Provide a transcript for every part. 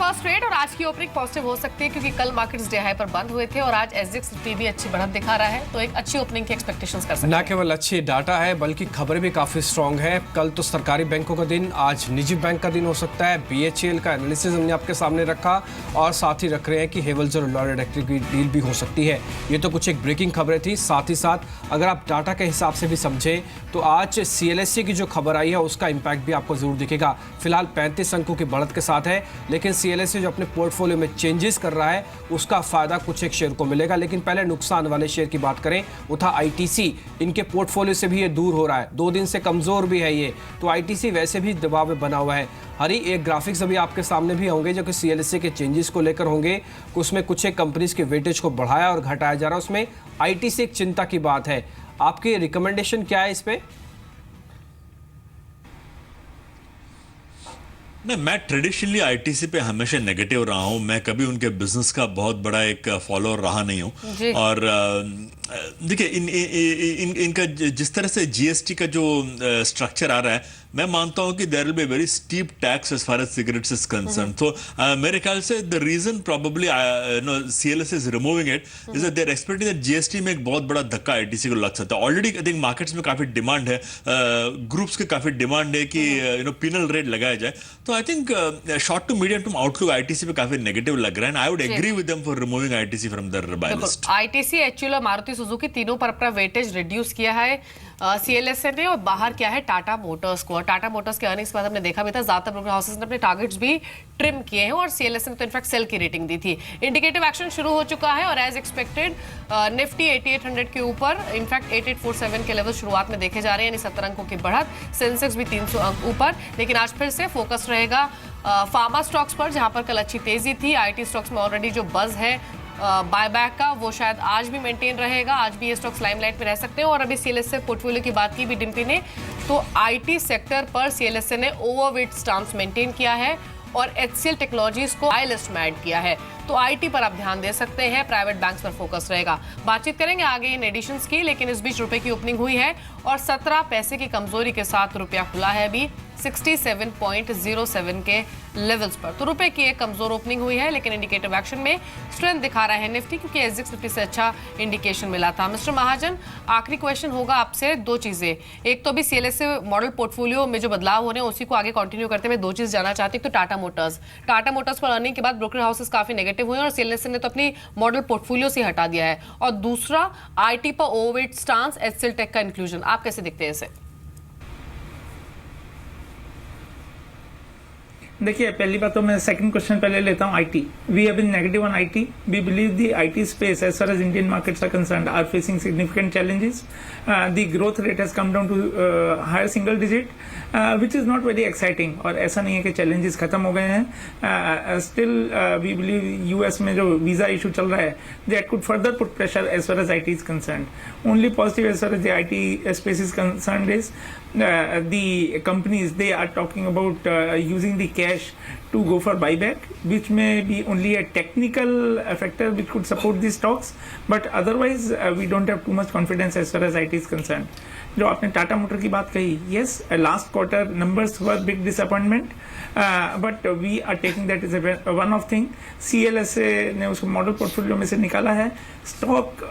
First trade और आज की ओपनिंग पॉजिटिव हो सकती है क्योंकि कल मार्केट्स डे हाई पर बंद हुए थे और आज एसजीएक्स निफ्टी भी अच्छी बढ़त दिखा रहा है, तो एक अच्छी ओपनिंग की एक्सपेक्टेशंस कर सकते हैं। न केवल अच्छी डाटा है बल्कि खबरें भी काफी स्ट्रांग है। कल तो सरकारी बैंकों का दिन, आज निजी बैंक का दिन हो सकता है। बीएचईएल का एनालिसिस हमने आपके सामने रखा और साथ ही रख रहे हैं कि हेवल्स और लॉयड इलेक्ट्रिक की डील भी हो सकती है। ये तो कुछ एक ब्रेकिंग खबरें थी। साथ ही साथ अगर आप डाटा के हिसाब से भी समझें तो आज सीएलएसए की जो खबर आई है उसका इंपैक्ट भी आपको जरूर दिखेगा। फिलहाल 35 अंकों की बढ़त के साथ है, लेकिन सीएलएसए जो अपने पोर्टफोलियो में चेंजेस कर रहा है उसका फायदा कुछ एक शेयर को मिलेगा। लेकिन पहले नुकसान वाले शेयर की बात करें, वो था आईटीसी। इनके पोर्टफोलियो से भी ये दूर हो रहा है, 2 दिन से कमजोर भी है ये, तो आईटीसी वैसे भी दबाव में बना हुआ है। हरी एक ग्राफिक्स अभी आपके सामने भी होंगे जो कि सीएलएसए के चेंजेस को लेकर होंगे। उसमें कुछ एक कंपनीज के वेटेज को बढ़ाया और घटाया जा रहा है, उसमें आईटीसी एक चिंता की बात है। आपकी रिकमेंडेशन क्या है इस पे? नहीं, मैं ट्रेडिशनली आईटीसी पे हमेशा नेगेटिव रहा हूं। मैं कभी उनके बिजनेस का बहुत बड़ा एक फॉलोअर रहा नहीं हूं। और देखिए इनका जिस तरह से जीएसटी का जो स्ट्रक्चर आ रहा है, मैं मानता हूं कि there will be very steep tax as far as cigarettes is concern. तो मेरे ख्याल से the reason probably CLSA is removing it is that they are expecting that GST में एक बहुत बड़ा धक्का आईटीसी को लग सकता है। ऑलरेडी आई थिंक मार्केट्स में काफी डिमांड है, ग्रुप्स के काफी डिमांड है कि पिनल रेट लगाया जाए। तो I think short to medium term outlook ITC पे काफी नेगेटिव लग रहा है। I would agree with them for removing ITC from their buy list. ITC, HUL और मारुति सुजुकी तीनों पर अपना वेटेज रिड्यूस किया है सीएलएसए ने, और बाहर क्या है टाटा मोटर्स को। और टाटा मोटर्स के अर्निंग्स के बाद हमने देखा भी था ज्यादातर ब्रोकर हाउसेस ने अपने टारगेट्स भी ट्रिम किए हैं और सीएलएसए ने तो इनफैक्ट सेल की रेटिंग दी थी। इंडिकेटिव एक्शन शुरू हो चुका है और एज एक्सपेक्टेड निफ्टी 8800 के ऊपर, इनफैक्ट 8847 के लेवल शुरुआत में देखे जा रहे हैं, यानी 70 अंकों की बढ़त। सेंसेक्स भी 300 अंक ऊपर, लेकिन आज फिर से फोकस रहेगा फार्मा स्टॉक्स पर, जहां पर कल अच्छी तेजी थी। आईटी स्टॉक्स में ऑलरेडी जो बज है बायबैक का, वो शायद आज भी मेंटेन रहेगा। आज भी ये स्टॉक्स लाइमलाइट में रह सकते हैं। और अभी सीएलएसए पोर्टफोलियो की बात की भी डिम्पी ने, तो आईटी सेक्टर पर सीएलएसए ने ओवरवेट स्टांस मेंटेन किया है और एचसीएल टेक्नोलॉजीज को आई लिस्ट में ऐड किया है। तो आईटी पर आप ध्यान दे सकते हैं, प्राइवेट बैंक्स पर फोकस रहेगा। बातचीत करेंगे आगे इन एडिशंस की, लेकिन इस बीच रुपए की ओपनिंग हुई है और 17 पैसे की कमजोरी के साथ रुपया खुला है अभी 67.07 के लेवल्स पर। तो रुपए की एक कमजोर ओपनिंग हुई है, लेकिन इंडिकेटिव एक्शन में स्ट्रेंथ दिखा रहा है निफ्टी, क्योंकि एसजीएक्स निफ्टी से अच्छा इंडिकेशन मिला था। मिस्टर महाजन, आखिरी क्वेश्चन होगा आपसे। 2 चीजें, एक तो अभी सीएलएसए मॉडल पोर्टफोलियो में जो बदलाव हो रहे हैं उसी को आगे कंटिन्यू करते हुए 2 चीज जानना चाहती हूँ। तो टाटा मोटर्स पर अर्निंग के बाद ब्रोकर हाउसेस काफी नेगेटिव हुए और सीएलएसए ने तो अपनी मॉडल पोर्टफोलियो से हटा दिया है। और दूसरा, आईटी पर ओवरवेट स्टांस, एचसीएल टेक का इंक्लूजन, आप कैसे देखते हैं इसे? देखिए, पहली बात तो मैं सेकंड क्वेश्चन पहले लेता हूं। IT, we have been negative on IT. We believe the IT space as far as Indian markets are concerned are facing significant challenges. The growth rate has come down to higher single digit, which is not very exciting. और ऐसा नहीं है कि challenges खत्म हो गए हैं। Still we believe US में जो वीजा इशू चल रहा है, that could further put pressure as far as IT is concerned. Only positive as far as the IT space is concerned is the companies, they are talking about using the cash to go for buyback, which may be only a technical factor which could support these stocks, but otherwise we don't have too much confidence as far as IT is concerned. जो आपने Tata motor की बात कही, yes, last quarter numbers were big disappointment, but we are taking that as a one-off thing. CLSA ने उसको model portfolio में से निकाला है। Stock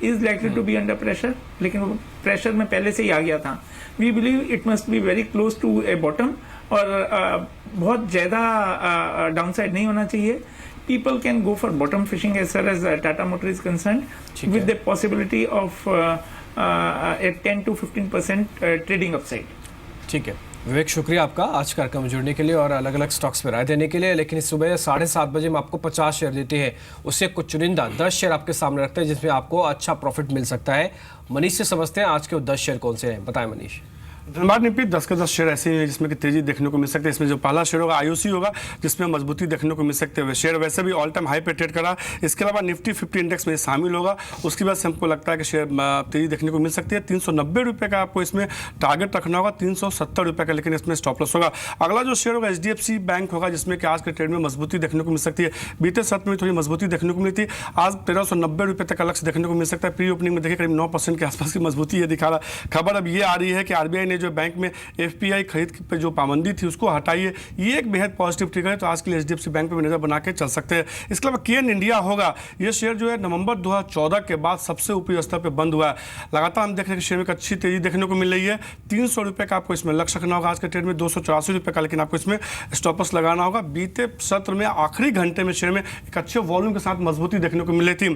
is likely to be under pressure, लेकिन वो प्रेशर में पहले से ही आ गया था। We believe it must be very close to a bottom, और बहुत ज़्यादा डाउनसाइड नहीं होना चाहिए। People can go for bottom fishing as far as Tata Motor is concerned, with the possibility of a 10 to 15% trading upside. ठीक है विवेक, शुक्रिया आपका आज कार्यक्रम में जुड़ने के लिए और अलग अलग स्टॉक्स पर राय देने के लिए। लेकिन इस सुबह 7:30 बजे हम आपको 50 शेयर देते हैं, उससे कुछ चुनिंदा 10 शेयर आपके सामने रखते हैं जिसमें आपको अच्छा प्रॉफिट मिल सकता है। मनीष से समझते हैं आज के वो 10 शेयर कौन से हैं, बताएं मनीष। धनबाद निफ्टी 10 के 10 शेयर ऐसे हैं जिसमें कि तेजी देखने को मिल सकती है। इसमें जो पहला शेयर होगा आईओसी होगा, जिसमें मजबूती देखने को मिल सकते हैं। शेयर वैसे भी ऑल टाइम हाई पे ट्रेड करा। इसके अलावा निफ्टी 50 इंडेक्स में शामिल होगा। उसकी वजह से हमको लगता है कि शेयर तेजी देखने को मिल सकती है। 390 रुपये का आपको इसमें टारगेट रखना होगा, 370 रुपये का लेकिन इसमें स्टॉप लॉस होगा। अगला जो शेयर होगा एचडीएफसी बैंक होगा, जिसमें कि आज के ट्रेड में मजबूती देखने को मिल सकती है। बीते सत्र में थोड़ी मजबूती देखने को मिली थी, आज 1390 रुपये तक का लक्ष्य देखने को मिल सकता है। प्री ओपनिंग में देखिए करीब 9% के आसपास की मजबूती ये दिखा रहा। खबर अब ये आ रही है कि आरबीआई ने जो बैंक में FPI खरीद पे जो पाबंदी थी उसको हटाइए, ये एक बेहद पॉजिटिव ट्रिगर है। तो आज के लिए HDFC बैंक पे भी नजर बना के चल सकते हैं। इसके अलावा केन इंडिया होगा, ये शेयर जो है नवंबर 2014 के बाद सबसे ऊपरी स्तर पे बंद हुआ है। लगातार हम देख रहे हैं कि शेयर में एक अच्छी तेजी देखने को मिल रही है। 300 रुपये का आपको इसमें लक्ष्य रखना होगा। आज के ट्रेड में 284 रुपये का, लेकिन आपको इसमें स्टॉपर्स लगाना होगा। बीते सत्र में आखिरी घंटे में शेयर में एक अच्छे वॉल्यूम के साथ मजबूती देखने को मिली थी।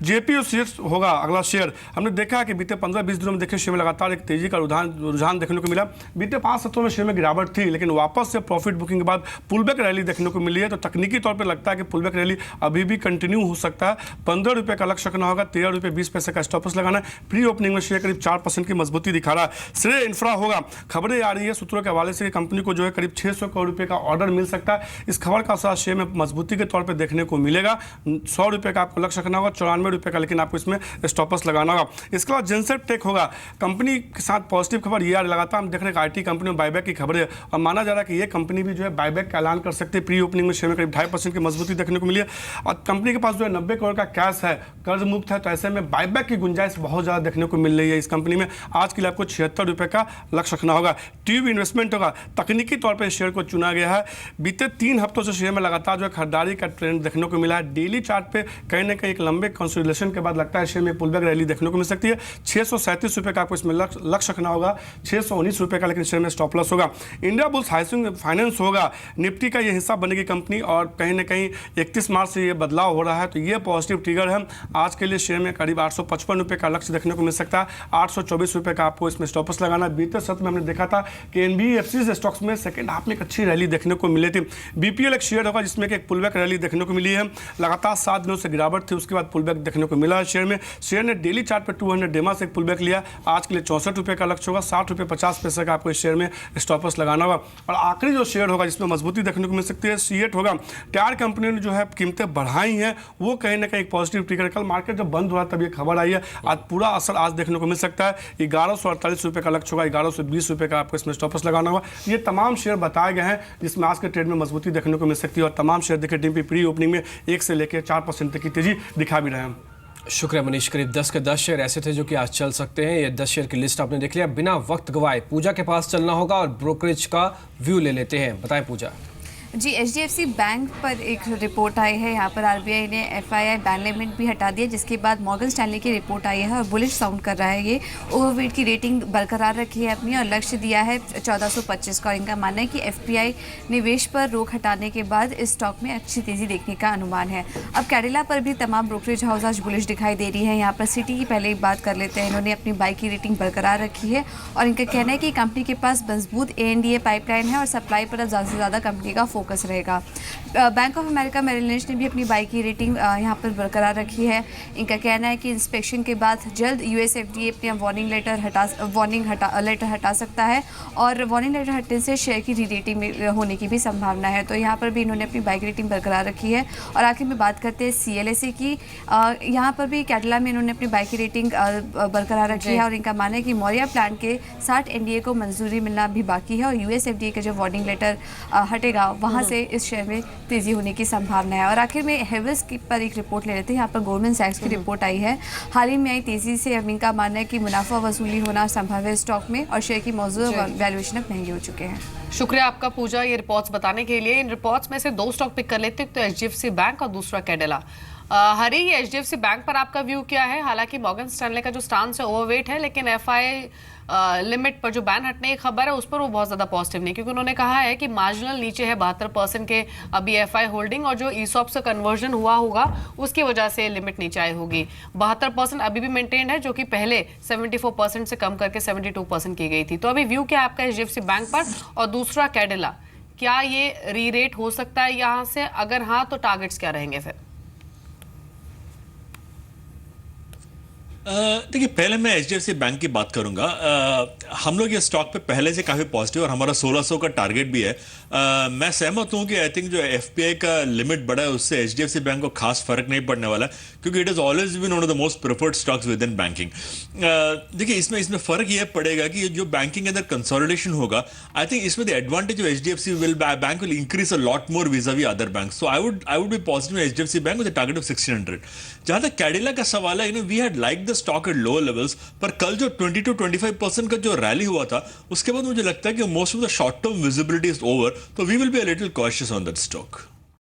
JPO शेयर होगा अगला शेयर। हमने देखा है कि बीते 15-20 दिनों में देखे शेयर में लगातार एक तेजी का रुझान देखने को मिला। बीते 5 सत्रों में शेयर में गिरावट थी, लेकिन वापस से प्रॉफिट बुकिंग के बाद पुलबैक रैली देखने को मिली है। तो तकनीकी तौर पर लगता है कि पुलबैक रैली अभी भी कंटिन्यू हो सकता है। 15 रुपये का लक्ष्य रखना होगा, 13 रुपये 20 पैसे का स्टॉपर्स लगाना है। प्री ओपनिंग में शेयर करीब 4% की मजबूती दिखा रहा है। श्रेय इंफ्रा होगा, खबरें आ रही है सूत्रों के हवाले से कंपनी को जो है करीब 600 करोड़ रुपये का ऑर्डर मिल सकता है। इस खबर का असर शेयर में मजबूती के तौर पर देखने को मिलेगा। 100 रुपये का आपको लक्ष्य रखना होगा, 94 रुपये का, लेकिन आपको इसमें स्टॉपर्स लगाना होगा। इसके बाद जेनसेट टेक होगा, कंपनी के साथ पॉजिटिव खबर ये आ रही है। लगातार हम देख रहे हैं IT कंपनी में बायबैक की खबरें, और माना जा रहा है कि ये कंपनी भी जो है बायबैक का ऐलान कर सकती है। प्री ओपनिंग में शेयर में करीब 2.5% की मजबूती देखने को मिली है। और कंपनी के पास जो है 90 करोड़ का कैश है, कर्ज मुक्त है, तो ऐसे में बायबैक की गुंजाइश बहुत ज़्यादा देखने को मिल रही है इस कंपनी में। आज के लिए आपको 76 रुपये का लक्ष्य रखना होगा। ट्यूब इन्वेस्टमेंट होगा, तकनीकी तौर पर शेयर को चुना गया है। बीते 3 हफ्तों से शेयर में लगातार जो है खरीदारी का ट्रेंड देखने को मिला है। डेली चार्ट पे कहीं ना कहीं एक लंबे कंसोलिडेशन के बाद लगता है शेयर में पुलबैक रैली देखने को मिल सकती है। 637 रुपये का आपको इसमें लक्ष्य रखना होगा, 619 रुपये का, लेकिन शेयर में स्टॉप लॉस होगा। इंडिया बुल्स हाउसिंग फाइनेंस होगा, निफ्टी का ये हिस्सा बनेगी कंपनी, और कहीं ना कहीं 31 मार्च से ये बदलाव हो रहा है, तो ये पॉजिटिव ट्रिगर है। आज के लिए शेयर में करीब 855 रुपये का लक्ष्य देखने को मिल सकता है। 824 रुपये का आपको इसमें स्टॉपर्स लगाना है। बीते सत्र में हमने देखा था कि NBFC स्टॉक्स में सेकंड हाफ में एक अच्छी रैली देखने को मिली थी। BPL एक शेयर होगा जिसमें एक पुलबैक रैली देखने को मिली है। लगातार 7 दिनों से गिरावट थी, उसके बाद पुलबैक देखने को मिला है शेयर में। शेयर ने डेली चार्ट पे 200 डेमा से एक पुलबैक लिया। आज के लिए 64 रुपये का लक्ष्य होगा, 60 रुपये 50 पैसे का आपको इस शेयर में स्टॉपर्स लगाना होगा। और आखिरी जो शेयर होगा जिसमें मजबूती देखने को मिल सकती है, CEAT होगा। टायर कंपनी ने जो है कीमतें बढ़ाई हैं, वो कहीं ना कहीं एक पॉजिटिव ट्रिगर। कल मार्केट जब बंद हुआ तब ये खबर आई है, आज पूरा असर आज देखने को मिल सकता है। 1148 रुपये का लक्ष्य होगा, 1120 रुपये का आपको इसमें स्टॉपर्स लगाना होगा। ये तमाम शेयर बताए गए हैं जिसमें आज के ट्रेड में मजबूती देखने को मिल सकती है, और तमाम शेयर देखिए डीपी प्री ओपनिंग में 1 से लेकर 4% तक की तेजी दिखा भी रहे हैं। शुक्रिया मनीष। करीब 10 के 10 शेयर ऐसे थे जो कि आज चल सकते हैं। ये 10 शेयर की लिस्ट आपने देख लिया। बिना वक्त गवाए पूजा के पास चलना होगा और ब्रोकरेज का व्यू ले लेते हैं। बताएं पूजा। जी, HDFC बैंक पर एक रिपोर्ट आई है। यहाँ पर RBI ने FII बैन लिमिट भी हटा दिया, जिसके बाद मॉर्गन स्टैनली की रिपोर्ट आई है और बुलिश साउंड कर रहा है। ये ओवरवेट की रेटिंग बरकरार रखी है अपनी, और लक्ष्य दिया है 1425 का। इनका मानना है कि FPI निवेश पर रोक हटाने के बाद इस स्टॉक में अच्छी तेज़ी देखने का अनुमान है। अब कैडिला पर भी तमाम ब्रोकरेज हाउस आज बुलिश दिखाई दे रही है। यहाँ पर सिटी की पहले ही बात कर लेते हैं। इन्होंने अपनी बाई की रेटिंग बरकरार रखी है, और इनका कहना है कि कंपनी के पास मजबूत ANDA पाइपलाइन है और सप्लाई पर ज़्यादा से ज़्यादा कंपनी का फोकस रहेगा। Bank of America Merrill Lynch ने भी अपनी बाई की रेटिंग यहाँ पर बरकरार रखी है। इनका कहना है कि इंस्पेक्शन के बाद जल्द US FDA अपना वार्निंग लेटर हटा सकता है, और वार्निंग लेटर हटने से शेयर की री रेटिंग होने की भी संभावना है। तो यहाँ पर भी इन्होंने अपनी बाई की रेटिंग बरकरार रखी है। और आखिर में बात करते हैं CLSA की। यहाँ पर भी कैडिला में इन्होंने अपनी बाई की रेटिंग बरकरार रखी है, और इनका मानना है कि मौर्या प्लांट के 60 NDA को मंजूरी मिलना भी बाकी है, और US FDA का जो वार्निंग लेटर हटेगा वहाँ से इस शेयर में तेजी होने की संभावना है। और आखिर में हेवल्स की पर एक रिपोर्ट ले लेते हैं। यहाँ पर गोल्डमैन सैक्स की रिपोर्ट आई है। हाल ही में आई तेजी से अब इनका मानना है कि मुनाफा वसूली होना संभव है स्टॉक में, और शेयर की मौजूदा वैल्यूएशन अब महंगे हो चुके हैं। शुक्रिया आपका पूजा ये रिपोर्ट्स बताने के लिए। इन रिपोर्ट्स में से 2 स्टॉक पिक कर लेते हैं, तो HDFC बैंक और दूसरा कैडिला। हरी, ये HDFC बैंक पर आपका व्यू क्या है? हालांकि मॉर्गन स्टैनले का जो स्टांस है ओवरवेट है, लेकिन FII लिमिट पर जो बैन हटने की खबर है उस पर वो बहुत ज्यादा पॉजिटिव नहीं, क्योंकि उन्होंने कहा है कि मार्जिनल नीचे है 72% के अभी FI होल्डिंग, और जो ESOP से कन्वर्जन हुआ होगा उसकी वजह से लिमिट नीचे आई होगी। 72% अभी भी मेंटेन है, जो कि पहले 74% से कम करके 72% की गई थी। तो अभी व्यू क्या है आपका HDFC बैंक पर? और दूसरा कैडिला, क्या ये री रेट हो सकता है यहाँ से? अगर हाँ तो टारगेट्स क्या रहेंगे फिर? देखिए, पहले मैं HDFC बैंक की बात करूंगा। हम लोग ये स्टॉक पे पहले से काफी पॉजिटिव, और हमारा 1600 का टारगेट भी है। मैं सहमत हूं कि आई थिंक जो FPI का लिमिट बढ़ा है उससे HDFC बैंक को खास फर्क नहीं पड़ने वाला, क्योंकि it is always been one of the most preferred stocks within banking. देखिए, इसमें फर्क ये पड़ेगा कि जो बैंकिंग के अंदर कंसोलिडेशन होगा, आई थिंक इसमें the advantage of HDFC bank will increase a lot more vis-a-vis other bank. So I would be positive HDFC bank with a target of 1600। जहां तक कैडिला का सवाल है, we had like the the stock at lower levels, पर कल जो 20 to 25% का जो रैली हुआ था उसके बाद मुझे लगता है कि most of the short term visibility is over, तो we will be a little cautious on that stock.